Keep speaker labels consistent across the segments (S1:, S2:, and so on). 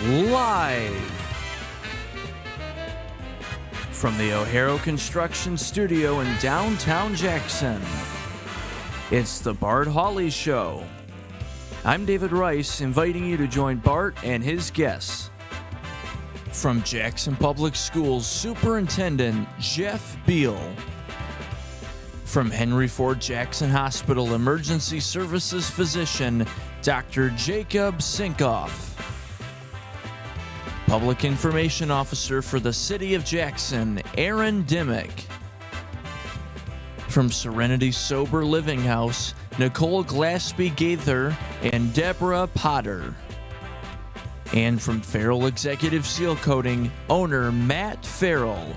S1: Live from the O'Hara Construction Studio in downtown Jackson, it's the Bart Hawley Show. I'm David Rice, inviting you to join Bart and his guests. From Jackson Public Schools Superintendent Jeff Beal. From Henry Ford Jackson Hospital Emergency Services Physician Dr. Jacob Sinkoff. Public Information Officer for the City of Jackson, Aaron Dimmick. From Serenity Sober Living House, Nicole Glaspie Gaither and Deborah Potter. And from Farrell Executive Seal Coating, owner Matt Farrell.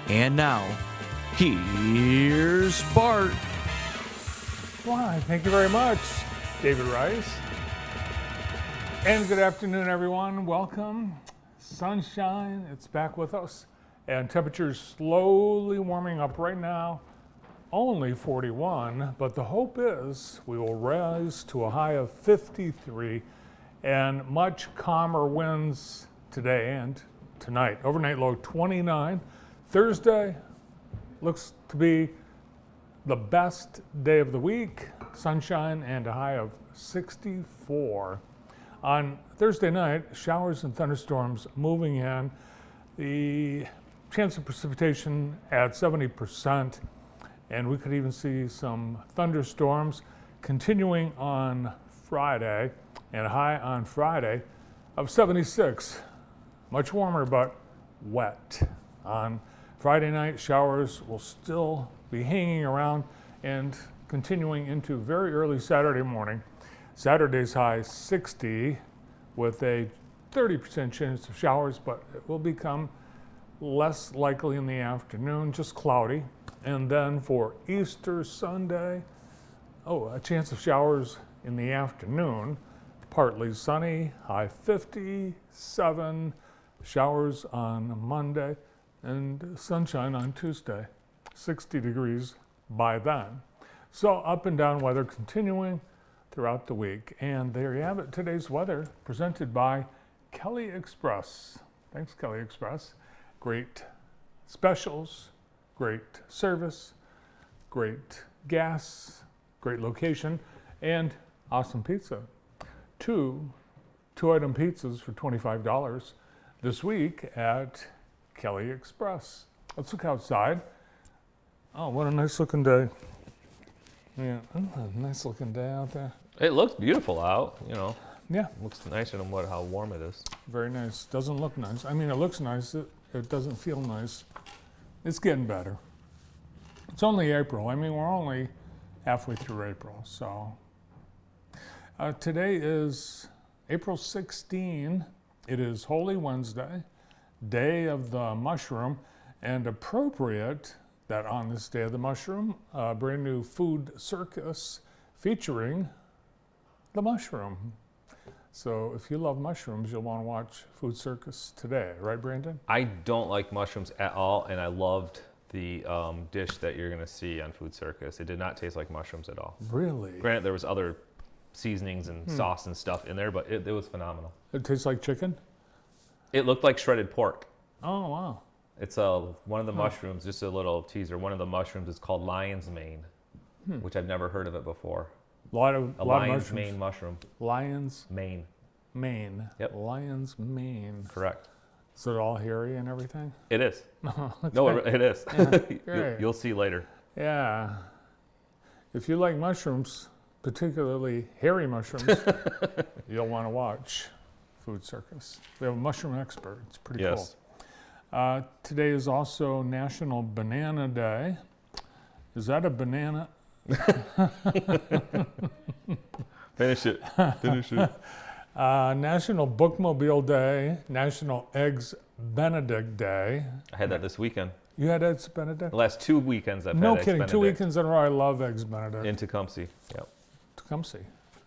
S1: And now, here's Bart.
S2: Why, thank you very much, David Rice. And good afternoon, everyone. Welcome. Sunshine, it's back with us. And temperatures slowly warming up right now. Only 41, but the hope is we will rise to a high of 53 and much calmer winds today and tonight. Overnight low 29. Thursday looks to be the best day of the week, sunshine and a high of 64. On Thursday night, showers and thunderstorms moving in. The chance of precipitation at 70%, and we could even see some thunderstorms continuing on Friday, and a high on Friday of 76. Much warmer, but wet. On Friday night, showers will still be hanging around and continuing into very early Saturday morning. Saturday's high 60 with a 30% chance of showers, but it will become less likely in the afternoon, just cloudy. And then for Easter Sunday, a chance of showers in the afternoon, partly sunny, high 57, showers on Monday, and sunshine on Tuesday, 60 degrees by then. So up and down weather continuing throughout the week. And there you have it, today's weather presented by Kelly Express. Thanks, Kelly Express. Great specials, great service, great gas, great location, and awesome pizza. Two-item pizzas for $25 this week at Kelly Express. Let's look outside. Oh, what a nice looking day. Yeah, nice looking day out there.
S3: It looks beautiful out, you know.
S2: Yeah.
S3: It looks nicer than how warm it is.
S2: Very nice. Doesn't look nice. I mean, it looks nice. It doesn't feel nice. It's getting better. It's only April. I mean, we're only halfway through April. So today is April 16. It is Holy Wednesday, Day of the Mushroom, and appropriate that on this Day of the Mushroom, a brand new food circus featuring the mushroom. So if you love mushrooms, you'll want to watch Food Circus today, right, Brandon?
S3: I don't like mushrooms at all, and I loved the dish that you're going to see on Food Circus. It did not taste like mushrooms at all.
S2: Really?
S3: Granted, there was other seasonings and sauce and stuff in there, but it was phenomenal.
S2: It tastes like chicken?
S3: It looked like shredded pork.
S2: Oh, wow.
S3: It's one of the mushrooms, just a little teaser, one of the mushrooms is called lion's mane, which I've never heard of it before.
S2: A lot of
S3: lion's
S2: mushrooms.
S3: mane mushroom.
S2: Lion's
S3: mane.
S2: Yep. Lion's mane.
S3: Correct.
S2: Is it all hairy and everything?
S3: It is.
S2: Okay.
S3: No, it is.
S2: Yeah,
S3: you'll see later.
S2: Yeah. If you like mushrooms, particularly hairy mushrooms, you'll want to watch Food Circus. We have a mushroom expert. It's pretty cool. Today is also National Banana Day. Is that a banana?
S3: Finish it.
S2: National Bookmobile Day, National Eggs Benedict Day.
S3: I had that this weekend.
S2: You had Eggs Benedict?
S3: The last 2 weekends I've had
S2: No
S3: Eggs
S2: kidding,
S3: Benedict.
S2: 2 weekends in a row. I love Eggs Benedict.
S3: In Tecumseh, yep.
S2: Tecumseh.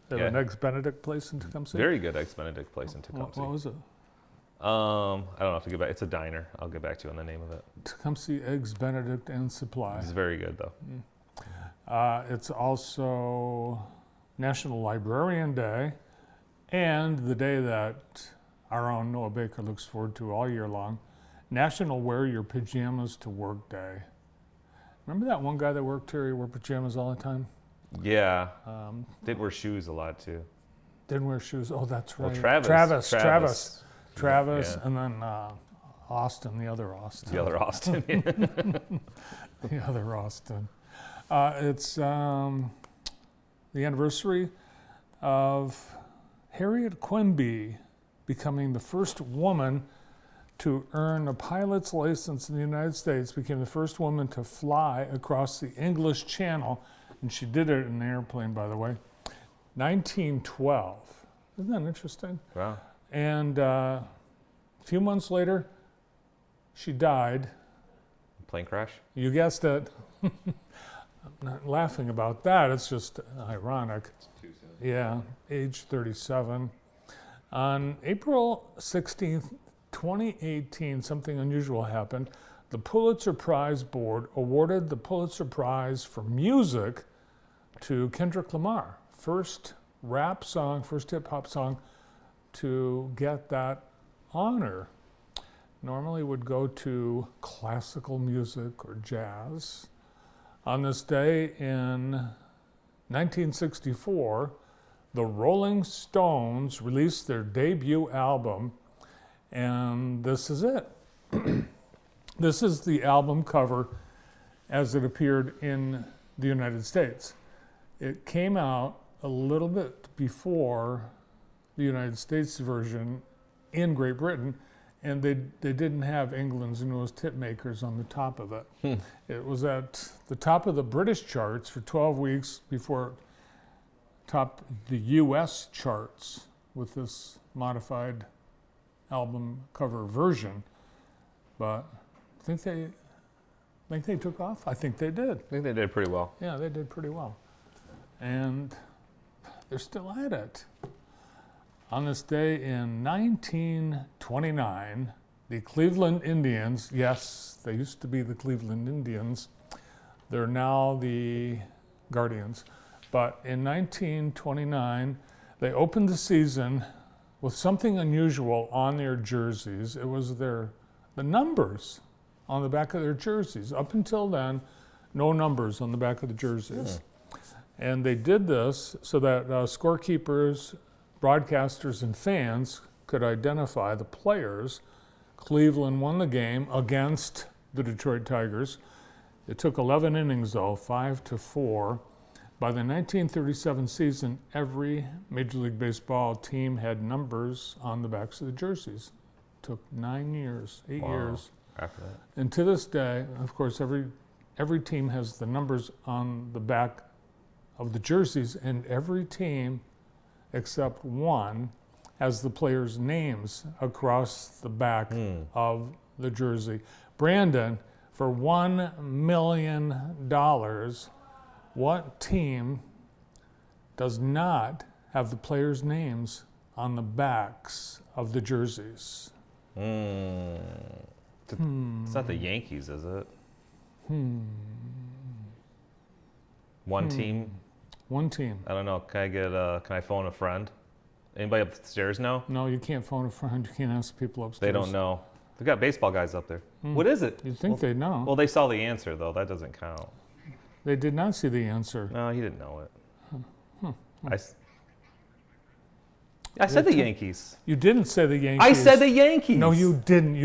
S2: They have an Eggs Benedict place in Tecumseh?
S3: Very good Eggs Benedict place in Tecumseh.
S2: What was it?
S3: I don't have to get back. It's a diner. I'll get back to you on the name of it.
S2: Tecumseh Eggs Benedict and Supply.
S3: It's very good though.
S2: It's also National Librarian Day, and the day that our own Noah Baker looks forward to all year long, National Wear Your Pajamas to Work Day. Remember that one guy that worked here? He wore pajamas all the time?
S3: Yeah. Did wear shoes a lot too.
S2: Didn't wear shoes. Oh, that's right.
S3: Well, Travis,
S2: yeah.
S3: Yeah.
S2: And then Austin, the other Austin.
S3: The other Austin.
S2: The other Austin. It's the anniversary of Harriet Quimby becoming the first woman to earn a pilot's license in the United States, became the first woman to fly across the English Channel, and she did it in an airplane, by the way, 1912. Isn't that interesting?
S3: Wow.
S2: And a few months later, she died.
S3: Plane crash?
S2: You guessed it. I'm not laughing about that. It's just ironic.
S3: It's too soon.
S2: Yeah, age 37. On April 16th, 2018, something unusual happened. The Pulitzer Prize Board awarded the Pulitzer Prize for music to Kendrick Lamar. First rap song, first hip hop song to get that honor. Normally would go to classical music or jazz. On this day in 1964, the Rolling Stones released their debut album, and this is it. This is the album cover as it appeared in the United States. It came out a little bit before the United States version in Great Britain, and they didn't have England's newest hit makers on the top of it. It was at the top of the British charts for 12 weeks before it topped the US charts with this modified album cover version. But I think they took off. I think they did.
S3: I think they did pretty well.
S2: Yeah, they did pretty well. And they're still at it. On this day in 1929, the Cleveland Indians, yes, they used to be the Cleveland Indians, they're now the Guardians, but in 1929, they opened the season with something unusual on their jerseys. It was the numbers on the back of their jerseys. Up until then, no numbers on the back of the jerseys. And they did this so that scorekeepers, broadcasters, and fans could identify the players. Cleveland won the game against the Detroit Tigers. It took 11 innings, though, 5-4. By the 1937 season, every Major League Baseball team had numbers on the backs of the jerseys. It took 9 years, 8 years.
S3: After that.
S2: And to this day, of course, every team has the numbers on the back of the jerseys, and every team except one has the players' names across the back of the jersey. Brandon, for $1 million, what team does not have the players' names on the backs of the jerseys?
S3: It's not the Yankees, is it? One team?
S2: One team.
S3: I don't know. Can I phone a friend? Anybody upstairs know?
S2: No, you can't phone a friend. You can't ask people upstairs.
S3: They don't know. They've got baseball guys up there. What is it?
S2: You'd think they'd know.
S3: Well, they saw the answer, though. That doesn't count.
S2: They did not see the answer.
S3: No, he didn't know it. I said the Yankees.
S2: You didn't say the Yankees.
S3: I said the Yankees.
S2: No, you didn't.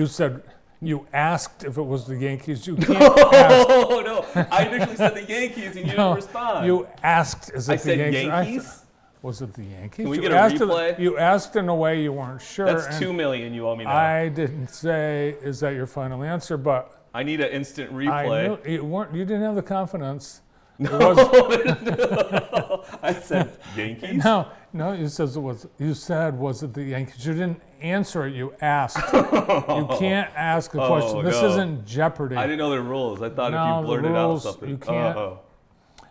S2: You asked if it was the Yankees. You can't ask.
S3: No. I initially said the Yankees and you didn't respond.
S2: You asked, is it
S3: I
S2: the
S3: said
S2: Yankees? Was it the Yankees?
S3: Can we
S2: You
S3: get a
S2: asked
S3: replay?
S2: You asked in a way you weren't sure.
S3: That's
S2: and
S3: $2 million you owe me now.
S2: I didn't say, is that your final answer? But
S3: I need an instant
S2: I
S3: replay.
S2: knew you didn't have the confidence.
S3: No, I said Yankees.
S2: No, you said was it the Yankees? You didn't answer it. You asked. You can't ask a question. This isn't Jeopardy.
S3: I didn't know the rules. I thought
S2: No,
S3: if you blurted
S2: the
S3: out
S2: rules,
S3: something.
S2: you can't.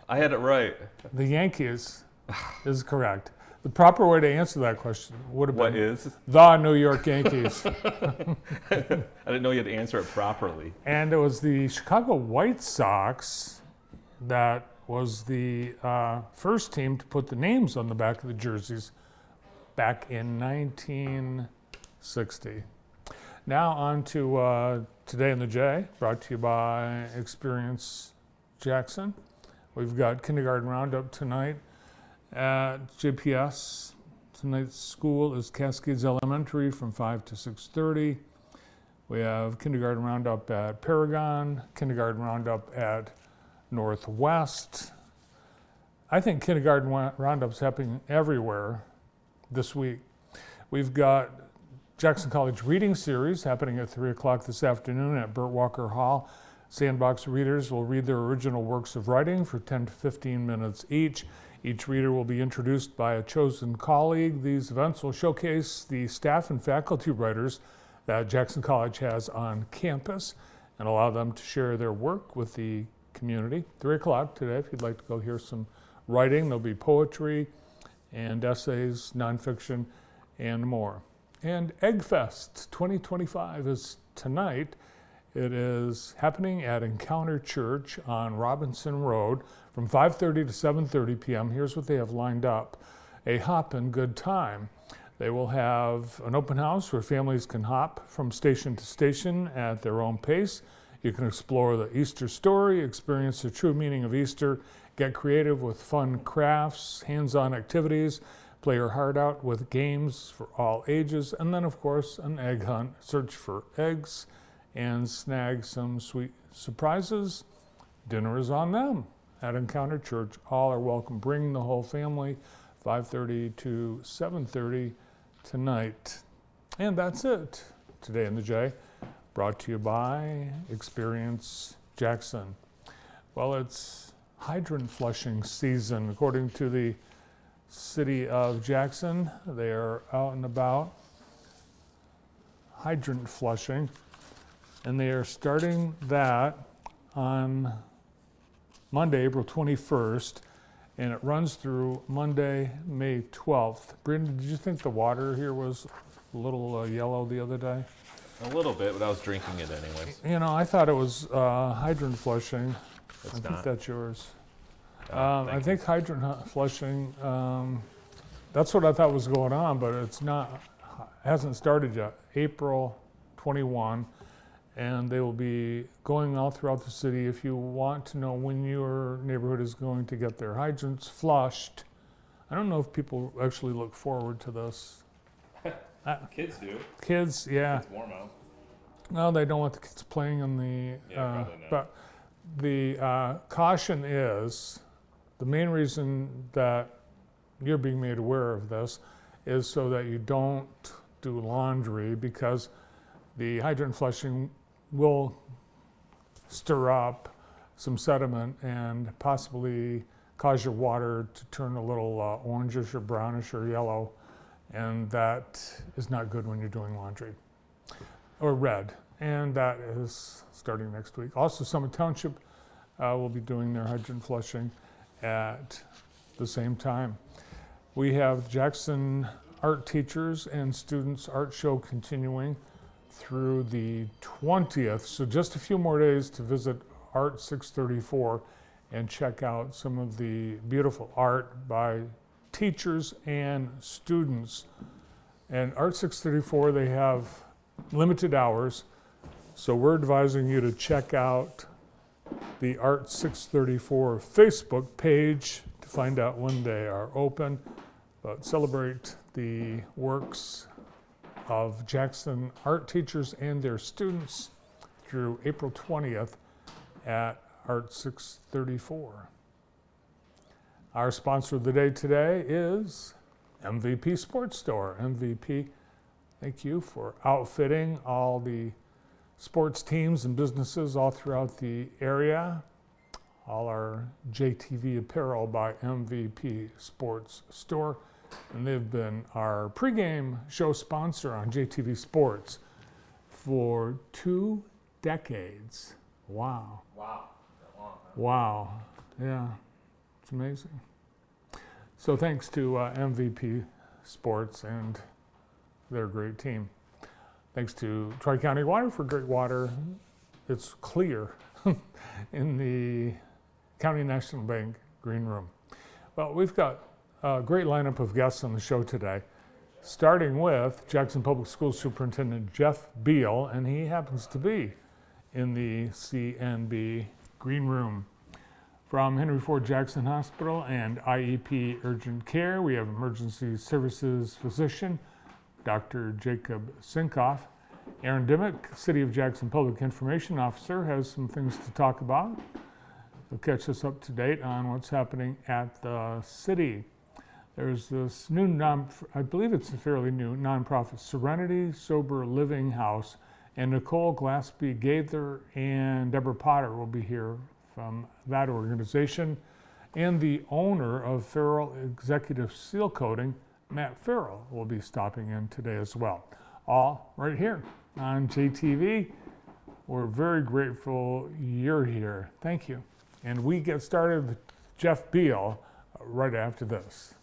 S3: I had it right.
S2: The Yankees is correct. The proper way to answer that question would have
S3: What
S2: been
S3: is?
S2: the New York Yankees.
S3: I didn't know you had to answer it properly.
S2: And it was the Chicago White Sox that was the first team to put the names on the back of the jerseys back in 1960. Now on to Today in the J, brought to you by Experience Jackson. We've got kindergarten roundup tonight at JPS. Tonight's school is Cascades Elementary from 5 to 6:30. We have kindergarten roundup at Paragon, kindergarten roundup at Northwest. I think kindergarten roundup's happening everywhere this week. We've got Jackson College Reading Series happening at 3 o'clock this afternoon at Burt Walker Hall. Sandbox readers will read their original works of writing for 10 to 15 minutes each. Each reader will be introduced by a chosen colleague. These events will showcase the staff and faculty writers that Jackson College has on campus and allow them to share their work with the community. 3 o'clock today, if you'd like to go hear some writing, there'll be poetry and essays, nonfiction, and more. And Egg Fest 2025 is tonight. It is happening at Encounter Church on Robinson Road from 5:30 to 7:30 p.m. Here's what they have lined up. A hoppin' good time. They will have an open house where families can hop from station to station at their own pace. You can explore the Easter story, experience the true meaning of Easter, get creative with fun crafts, hands-on activities, play your heart out with games for all ages, and then of course an egg hunt. Search for eggs and snag some sweet surprises. Dinner is on them at Encounter Church. All are welcome. Bring the whole family, 5:30 to 7:30 tonight. And that's it. Today in the J, brought to you by Experience Jackson. Well, it's hydrant flushing season. According to the City of Jackson, they are out and about hydrant flushing, and they are starting that on Monday, April 21st, and it runs through Monday, May 12th. Brandon, did you think the water here was a little yellow the other day?
S3: A little bit, but I was drinking it anyways.
S2: You know, I thought it was hydrant flushing.
S3: It's
S2: I think
S3: not.
S2: that's yours.
S3: Thank
S2: I
S3: you.
S2: think hydrant flushing, that's what I thought was going on, but it's not, hasn't started yet. April 21, and they will be going all throughout the city. If you want to know when your neighborhood is going to get their hydrants flushed, I don't know if people actually look forward to this.
S3: Kids do.
S2: Kids, yeah.
S3: It's warm out.
S2: No, they don't want the kids playing in the,
S3: Yeah, probably not.
S2: but the caution is, the main reason that you're being made aware of this is so that you don't do laundry, because the hydrant flushing will stir up some sediment and possibly cause your water to turn a little orangish or brownish or yellow, and that is not good when you're doing laundry. Or red, and that is starting next week. Also, Summit Township will be doing their hydrant flushing at the same time. We have Jackson art teachers and students art show continuing through the 20th, so just a few more days to visit Art 634 and check out some of the beautiful art by teachers and students. And Art 634, they have limited hours, so we're advising you to check out the Art 634 Facebook page to find out when they are open, but celebrate the works of Jackson art teachers and their students through April 20th at Art 634. Our sponsor of the day today is MVP Sports Store. MVP, thank you for outfitting all the sports teams and businesses all throughout the area. All our JTV apparel by MVP Sports Store. And they've been our pregame show sponsor on JTV Sports for 2 decades. Wow.
S3: Wow. That long, huh?
S2: Wow. Yeah. It's amazing. So thanks to MVP Sports and their great team. Thanks to Tri-County Water for great water. It's clear in the County National Bank green room. Well, we've got a great lineup of guests on the show today, starting with Jackson Public Schools Superintendent Jeff Beal, and he happens to be in the CNB green room. From Henry Ford Jackson Hospital and IEP Urgent Care, we have Emergency Services Physician, Dr. Jacob Sinkoff. Aaron Dimmick, City of Jackson Public Information Officer, has some things to talk about. He'll catch us up to date on what's happening at the city. There's this new, I believe it's a fairly new, nonprofit, Serenity Sober Living House, and Nicole Glaspie Gaither and Deborah Potter will be here from that organization. And the owner of Farrell Executive Seal Coating, Matt Farrell, will be stopping in today as well. All right here on JTV. We're very grateful you're here. Thank you. And we get started with Jeff Beal right after this.